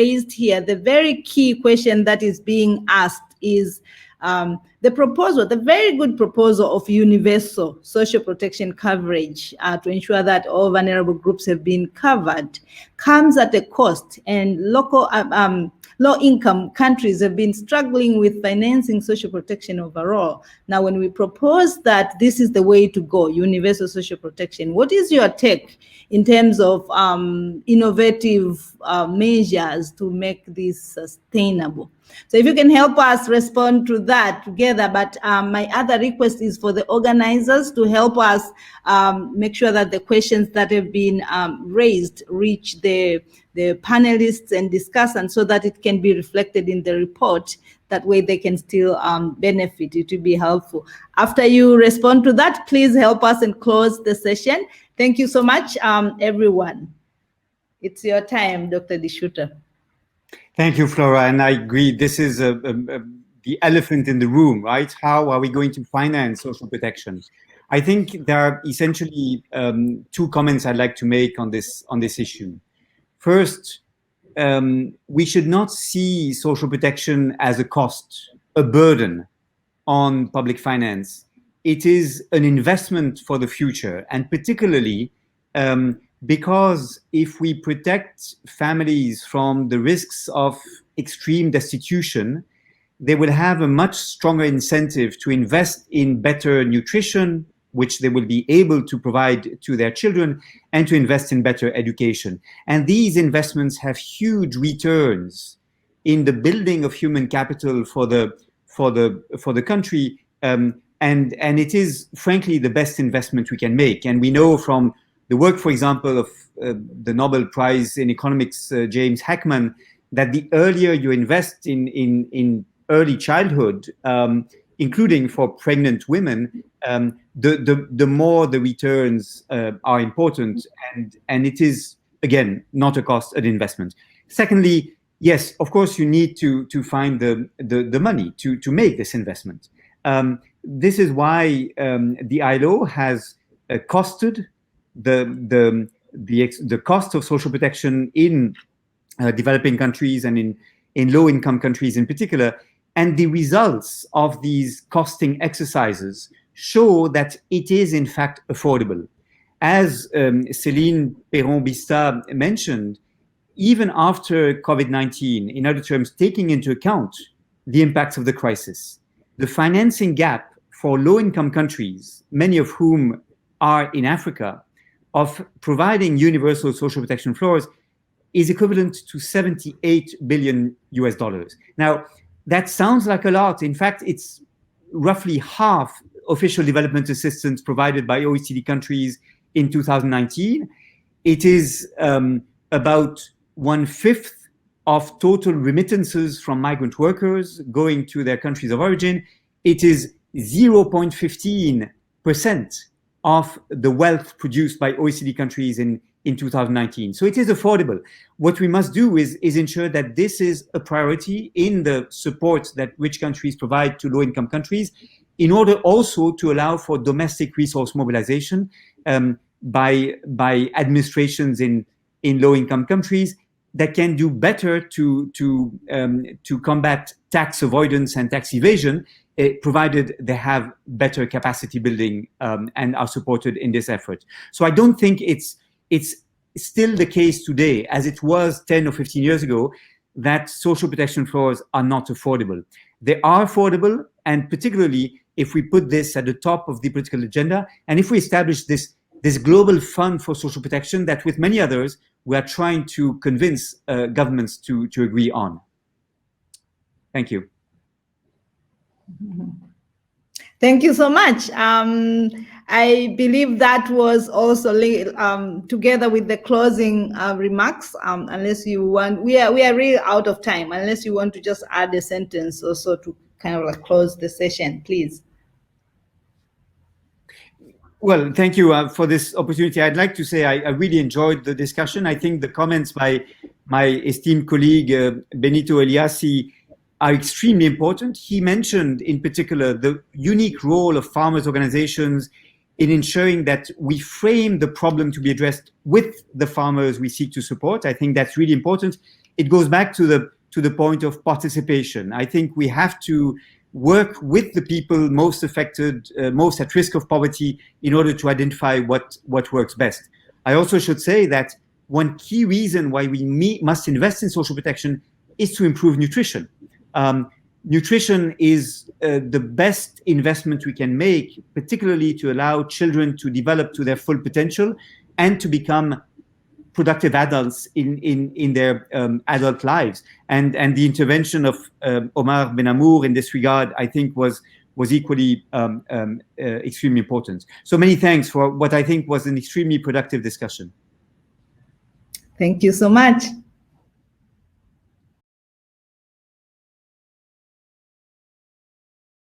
raised here, the very key question that is being asked is the proposal, the very good proposal of universal social protection coverage to ensure that all vulnerable groups have been covered comes at a cost, and local low-income countries have been struggling with financing social protection overall. Now, when we propose that this is the way to go, universal social protection, what is your take in terms of innovative measures to make this sustainable? So if you can help us respond to that together, but my other request is for the organizers to help us make sure that the questions that have been raised reach the panelists and discussants so that it can be reflected in the report. That way they can still benefit. It will be helpful. After you respond to that, please help us and close the session. Thank you so much, everyone. It's your time, Dr. Schutter. Thank you, Flora, and I agree. This is the elephant in the room, right? How are we going to finance social protection? I think there are essentially two comments I'd like to make on this issue. First, we should not see social protection as a cost, a burden on public finance. It is an investment for the future, and particularly because if we protect families from the risks of extreme destitution, they will have a much stronger incentive to invest in better nutrition, which they will be able to provide to their children, and to invest in better education. And these investments have huge returns in the building of human capital for the country, and it is frankly the best investment we can make. And we know from the work, for example, of the Nobel Prize in Economics, James Heckman, that the earlier you invest in early childhood, including for pregnant women, the more the returns are important, and it is, again, not a cost, an investment. Secondly, yes, of course, you need to find the money to make this investment. This is why the ILO has costed the cost of social protection in developing countries and in low-income countries in particular. And the results of these costing exercises show that it is in fact affordable. As Céline Perron-Bista mentioned, even after COVID-19, in other terms, taking into account the impacts of the crisis, the financing gap for low-income countries, many of whom are in Africa, of providing universal social protection floors is equivalent to $78 billion US. Now, that sounds like a lot. In fact, it's roughly half official development assistance provided by OECD countries in 2019. It is about 1/5 of total remittances from migrant workers going to their countries of origin. It is 0.15% of the wealth produced by OECD countries in 2019. So it is affordable. What we must do is ensure that this is a priority in the support that rich countries provide to low-income countries, in order also to allow for domestic resource mobilization by administrations in low-income countries that can do better to combat tax avoidance and tax evasion, provided they have better capacity building and are supported in this effort. So I don't think it's still the case today, as it was 10 or 15 years ago, that social protection floors are not affordable. They are affordable, and particularly if we put this at the top of the political agenda, and if we establish this global fund for social protection that, with many others, we are trying to convince governments to agree on. Thank you. Thank you so much. I believe that was also together with the closing remarks. Unless you want, we are really out of time. Unless you want to just add a sentence or so to kind of like close the session, please. Well, thank you for this opportunity. I'd like to say I really enjoyed the discussion. I think the comments by my esteemed colleague Benito Eliassi are extremely important. He mentioned in particular the unique role of farmers' organizations in ensuring that we frame the problem to be addressed with the farmers we seek to support. I think that's really important. it goes back to the point of participation. I think we have to work with the people most affected, most at risk of poverty, in order to identify what works best. I also should say that one key reason why we must invest in social protection is to improve nutrition. Nutrition is the best investment we can make, particularly to allow children to develop to their full potential and to become productive adults in their adult lives. And the intervention of Omar Ben Amour in this regard, I think, was equally extremely important. So many thanks for what I think was an extremely productive discussion. Thank you so much.